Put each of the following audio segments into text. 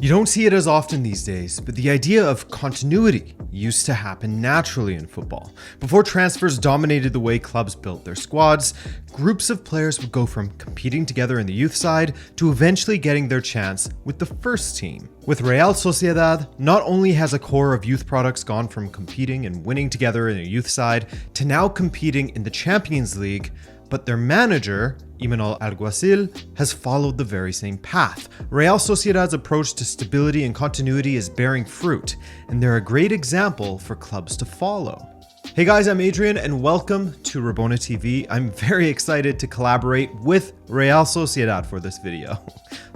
You don't see it as often these days, but the idea of continuity used to happen naturally in football. Before transfers dominated the way clubs built their squads, groups of players would go from competing together in the youth side to eventually getting their chance with the first team. With Real Sociedad, not only has a core of youth products gone from competing and winning together in a youth side to now competing in the Champions League, but their manager, Imanol Alguacil, has followed the very same path. Real Sociedad's approach to stability and continuity is bearing fruit, and they're a great example for clubs to follow. Hey guys, I'm Adrian and welcome to Rabona TV. I'm very excited to collaborate with Real Sociedad for this video.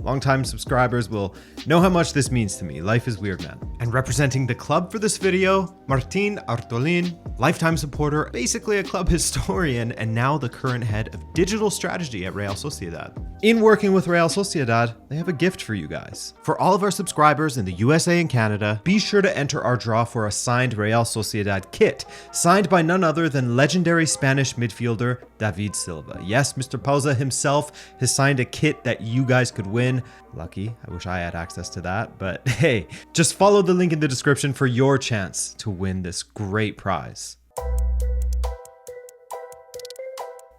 Longtime subscribers will know how much this means to me. Life is weird, man. And representing the club for this video, Martin Artolin, lifetime supporter, basically a club historian, and now the current head of digital strategy at Real Sociedad. In working with Real Sociedad, they have a gift for you guys. For all of our subscribers in the USA and Canada, be sure to enter our draw for a signed Real Sociedad kit, signed by none other than legendary Spanish midfielder David Silva. Yes, Mr. Pausa himself has signed a kit that you guys could win. Lucky, I wish I had access to that, but hey, just follow the link in the description for your chance to win this great prize.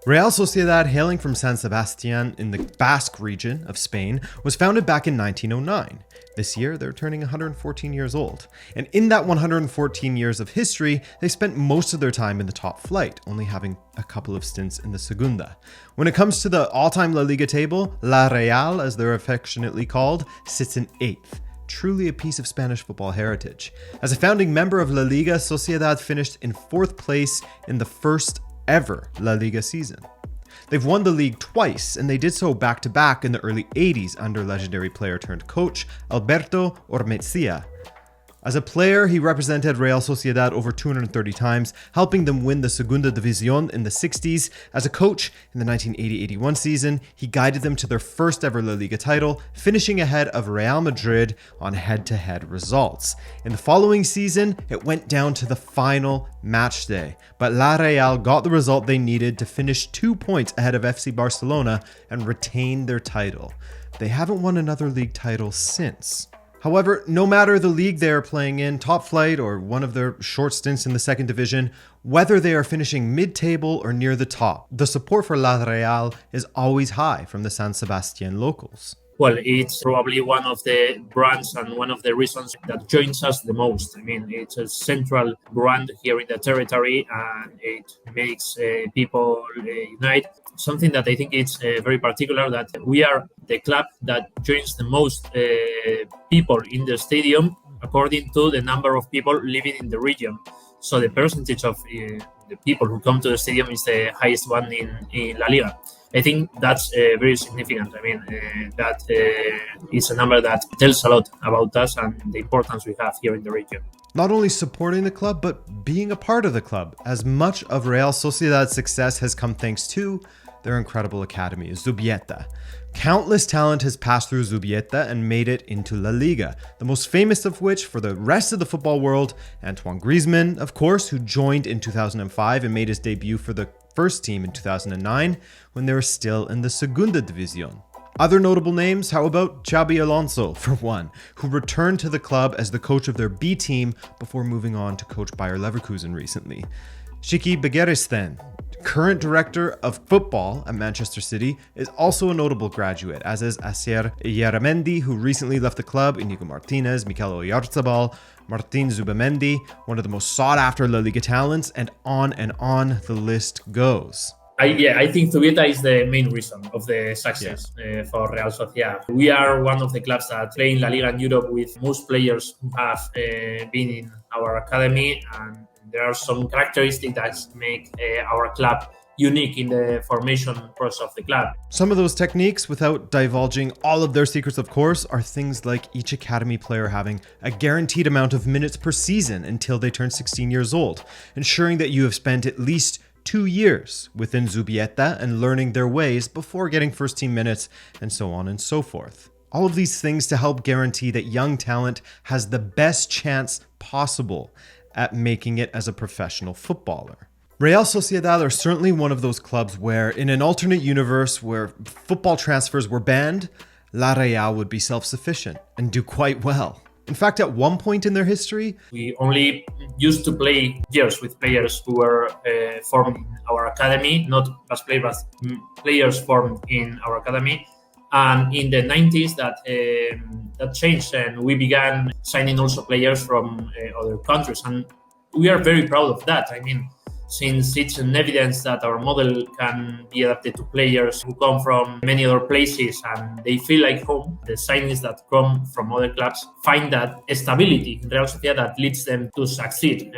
Real Sociedad, hailing from San Sebastian in the Basque region of Spain, was founded back in 1909. This year, they're turning 114 years old. And in that 114 years of history, they spent most of their time in the top flight, only having a couple of stints in the Segunda. When it comes to the all-time La Liga table, La Real, as they're affectionately called, sits in 8th. Truly a piece of Spanish football heritage. As a founding member of La Liga, Sociedad finished in 4th place in the first ever La Liga season. They've won the league twice, and they did so back-to-back in the early 80s under legendary player turned coach Alberto Ormezia. As a player, he represented Real Sociedad over 230 times, helping them win the Segunda División in the 60s. As a coach, in the 1980-81 season, he guided them to their first ever La Liga title, finishing ahead of Real Madrid on head-to-head results. In the following season, it went down to the final match day, but La Real got the result they needed to finish 2 points ahead of FC Barcelona and retain their title. They haven't won another league title since. However, no matter the league they are playing in, top flight or one of their short stints in the second division, whether they are finishing mid-table or near the top, the support for La Real is always high from the San Sebastian locals. Well, it's probably one of the brands and one of the reasons that joins us the most. I mean, it's a central brand here in the territory and it makes people unite. Something that I think is very particular, that we are the club that joins the most people in the stadium according to the number of people living in the region. So the percentage of the people who come to the stadium is the highest one in La Liga. I think that's very significant. I mean, that is a number that tells a lot about us and the importance we have here in the region. Not only supporting the club, but being a part of the club, as much of Real Sociedad's success has come thanks to their incredible academy, Zubieta. Countless talent has passed through Zubieta and made it into La Liga, the most famous of which for the rest of the football world, Antoine Griezmann, of course, who joined in 2005 and made his debut for the first team in 2009 when they were still in the Segunda División. Other notable names, how about Xabi Alonso, for one, who returned to the club as the coach of their B team before moving on to coach Bayer Leverkusen recently. Shiki Begiristain, current director of football at Manchester City, is also a notable graduate, as is Asier Yaramendi, who recently left the club, Inigo Martinez, Mikel Oyarzabal, Martin Zubimendi, one of the most sought-after La Liga talents, and on the list goes. I think Zubieta is the main reason of the success for Real Sociedad. We are one of the clubs that play in La Liga in Europe with most players who have been in our academy, and there are some characteristics that make our club unique in the formation process of the club. Some of those techniques, without divulging all of their secrets of course, are things like each academy player having a guaranteed amount of minutes per season until they turn 16 years old, ensuring that you have spent at least 2 years within Zubieta and learning their ways before getting first team minutes, and so on and so forth. All of these things to help guarantee that young talent has the best chance possible at making it as a professional footballer. Real Sociedad are certainly one of those clubs where, in an alternate universe where football transfers were banned, La Real would be self-sufficient and do quite well. In fact, at one point in their history, we only used to play years with players who were formed in our academy, not as players, but players formed in our academy. And in the 90s, that changed, and we began signing also players from other countries. And we are very proud of that. I mean, since it's an evidence that our model can be adapted to players who come from many other places and they feel like home, the signings that come from other clubs find that stability in Real Sociedad that leads them to succeed.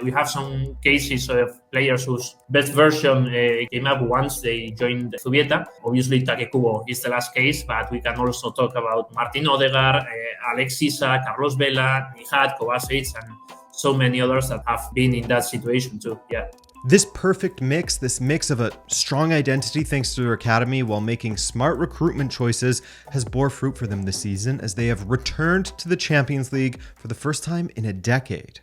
We have some cases of players whose best version came up once they joined Zubieta. Obviously, Takefusa Kubo is the last case, but we can also talk about Martin Odegaard, Alex Isak, Carlos Vela, Nihat, Kovacic, and so many others that have been in that situation too. Yeah. This perfect mix, this mix of a strong identity thanks to their academy while making smart recruitment choices, has bore fruit for them this season as they have returned to the Champions League for the first time in a decade.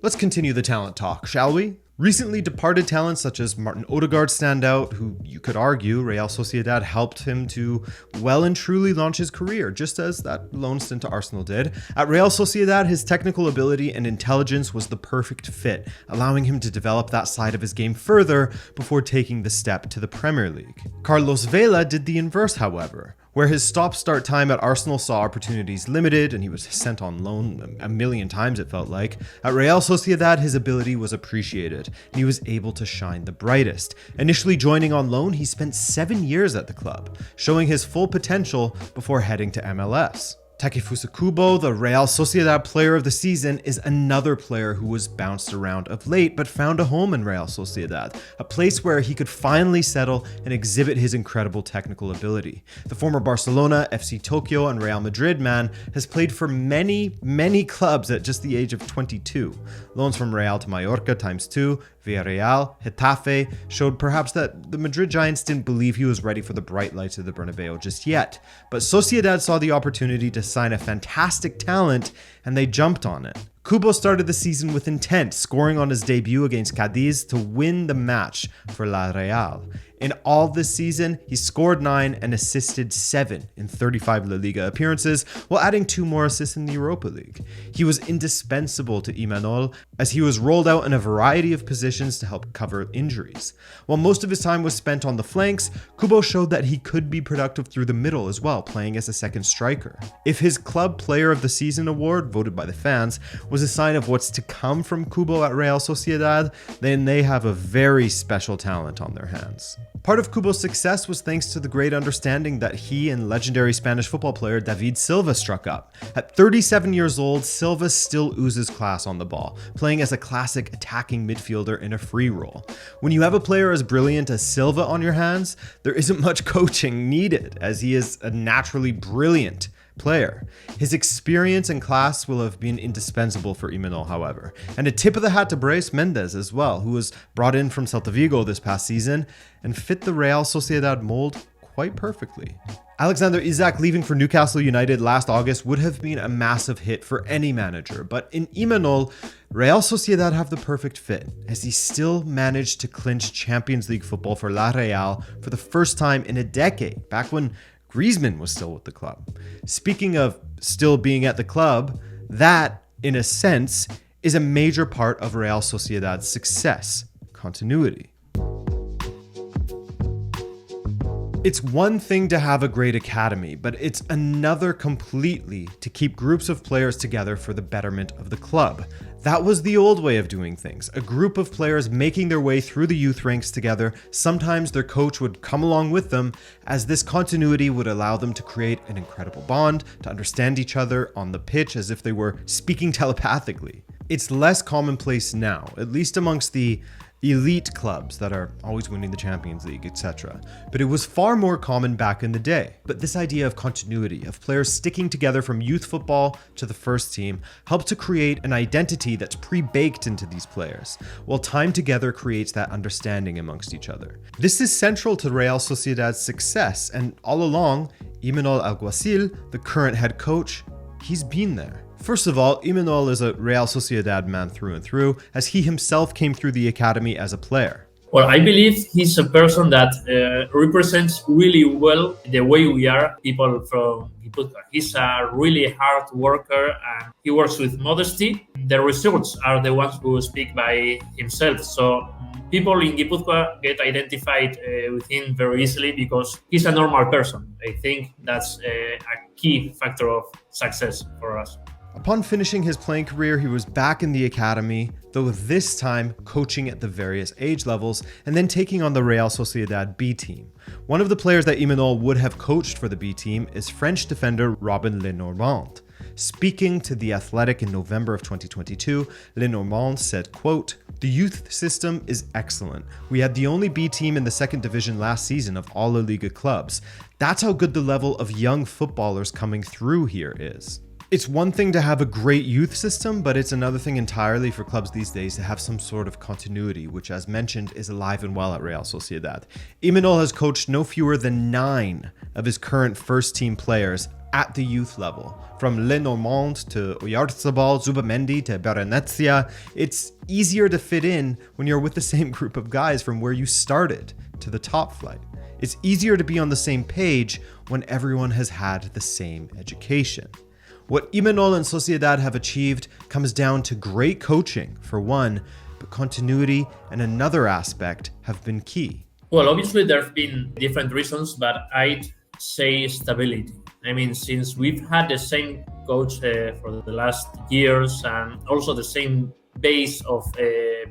Let's continue the talent talk, shall we? Recently departed talents such as Martin Odegaard stand out, who you could argue Real Sociedad helped him to well and truly launch his career, just as that loan stint to Arsenal did. At Real Sociedad, his technical ability and intelligence was the perfect fit, allowing him to develop that side of his game further before taking the step to the Premier League. Carlos Vela did the inverse, however, where his stop-start time at Arsenal saw opportunities limited and he was sent on loan a million times, it felt like. At Real Sociedad, his ability was appreciated and he was able to shine the brightest. Initially joining on loan, he spent 7 years at the club, showing his full potential before heading to MLS. Takefusa Kubo, the Real Sociedad player of the season, is another player who was bounced around of late but found a home in Real Sociedad, a place where he could finally settle and exhibit his incredible technical ability. The former Barcelona, FC Tokyo, and Real Madrid man has played for many clubs at just the age of 22. Loans from Real to Mallorca ×2, Villarreal, Getafe showed perhaps that the Madrid Giants didn't believe he was ready for the bright lights of the Bernabeu just yet. But Sociedad saw the opportunity to sign a fantastic talent and they jumped on it. Kubo started the season with intent, scoring on his debut against Cadiz to win the match for La Real. In all this season, he scored 9 and assisted 7 in 35 La Liga appearances, while adding 2 more assists in the Europa League. He was indispensable to Imanol, as he was rolled out in a variety of positions to help cover injuries. While most of his time was spent on the flanks, Kubo showed that he could be productive through the middle as well, playing as a second striker. If his Club Player of the Season award, voted by the fans, was a sign of what's to come from Kubo at Real Sociedad, then they have a very special talent on their hands. Part of Kubo's success was thanks to the great understanding that he and legendary Spanish football player David Silva struck up. At 37 years old, Silva still oozes class on the ball, playing as a classic attacking midfielder in a free role. When you have a player as brilliant as Silva on your hands, there isn't much coaching needed, as he is a naturally brilliant player. His experience and class will have been indispensable for Imanol, however. And a tip of the hat to Brais Mendes as well, who was brought in from Celta Vigo this past season and fit the Real Sociedad mold quite perfectly. Alexander Isak leaving for Newcastle United last August would have been a massive hit for any manager, but in Imanol, Real Sociedad have the perfect fit, as he still managed to clinch Champions League football for La Real for the first time in a decade, back when Griezmann was still with the club. Speaking of still being at the club, that, in a sense, is a major part of Real Sociedad's success: continuity. It's one thing to have a great academy, but it's another completely to keep groups of players together for the betterment of the club. That was the old way of doing things, a group of players making their way through the youth ranks together. Sometimes their coach would come along with them, as this continuity would allow them to create an incredible bond, to understand each other on the pitch as if they were speaking telepathically. It's less commonplace now, at least amongst the elite clubs that are always winning the Champions League, etc. But it was far more common back in the day. But this idea of continuity, of players sticking together from youth football to the first team, helped to create an identity that's pre-baked into these players, while time together creates that understanding amongst each other. This is central to Real Sociedad's success, and all along, Imanol Alguacil, the current head coach, he's been there. First of all, Imanol is a Real Sociedad man through and through, as he himself came through the academy as a player. Well, I believe he's a person that represents really well the way we are, people from Guipúzcoa. He's a really hard worker and he works with modesty. The results are the ones who speak by himself. So people in Guipúzcoa get identified with him very easily because he's a normal person. I think that's a key factor of success for us. Upon finishing his playing career, he was back in the academy, though this time coaching at the various age levels and then taking on the Real Sociedad B team. One of the players that Imanol would have coached for the B team is French defender Robin Lenormand. Speaking to The Athletic in November of 2022, Lenormand said, quote, "The youth system is excellent. We had the only B team in the second division last season of all La Liga clubs. That's how good the level of young footballers coming through here is." It's one thing to have a great youth system, but it's another thing entirely for clubs these days to have some sort of continuity, which as mentioned is alive and well at Real Sociedad. Imanol has coached no fewer than 9 of his current first team players at the youth level. From Lenormand to Oyarzabal, Zubamendi to Berenetsia, it's easier to fit in when you're with the same group of guys from where you started to the top flight. It's easier to be on the same page when everyone has had the same education. What Imanol and Sociedad have achieved comes down to great coaching, for one, but continuity and another aspect have been key. Well, obviously there have been different reasons, but I'd say stability. I mean, since we've had the same coach for the last years and also the same base of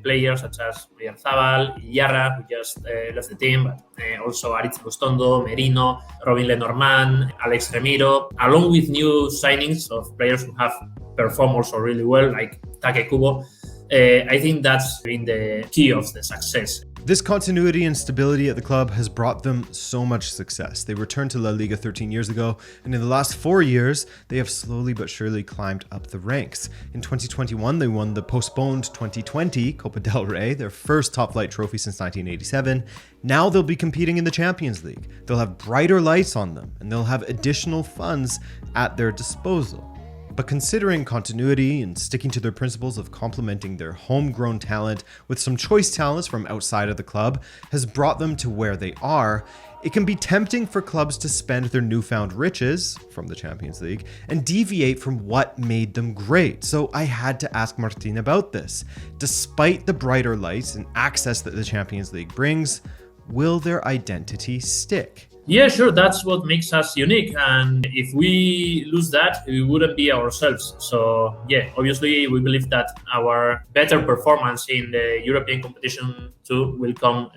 players such as Oyarzabal, Iarra, who just left the team, but also Aritz Bustondo, Merino, Robin Lenormand, Alex Remiro, along with new signings of players who have performed also really well, like Takefusa Kubo. I think that's been the key of the success. This continuity and stability at the club has brought them so much success. They returned to La Liga 13 years ago, and in the last 4 years, they have slowly but surely climbed up the ranks. In 2021, they won the postponed 2020 Copa del Rey, their first top-flight trophy since 1987. Now they'll be competing in the Champions League. They'll have brighter lights on them, and they'll have additional funds at their disposal. But considering continuity and sticking to their principles of complementing their homegrown talent with some choice talents from outside of the club has brought them to where they are, it can be tempting for clubs to spend their newfound riches from the Champions League and deviate from what made them great. So I had to ask Martin about this. Despite the brighter lights and access that the Champions League brings, will their identity stick? Yeah, sure. That's what makes us unique. And if we lose that, we wouldn't be ourselves. So, yeah, obviously, we believe that our better performance in the European competition too will come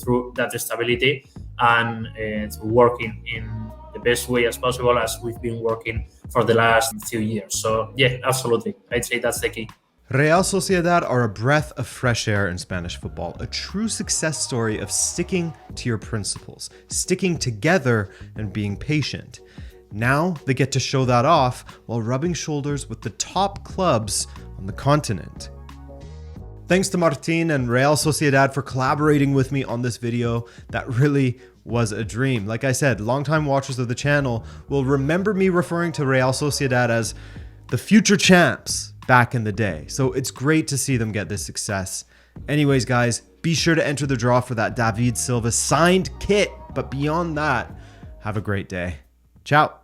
through that stability and through working in the best way as possible as we've been working for the last few years. So, yeah, absolutely. I'd say that's the key. Real Sociedad are a breath of fresh air in Spanish football, a true success story of sticking to your principles, sticking together and being patient. Now they get to show that off while rubbing shoulders with the top clubs on the continent. Thanks to Martin and Real Sociedad for collaborating with me on this video. That really was a dream. Like I said, longtime watchers of the channel will remember me referring to Real Sociedad as the future champs back in the day. So it's great to see them get this success. Anyways, guys, be sure to enter the draw for that David Silva signed kit. But beyond that, have a great day. Ciao.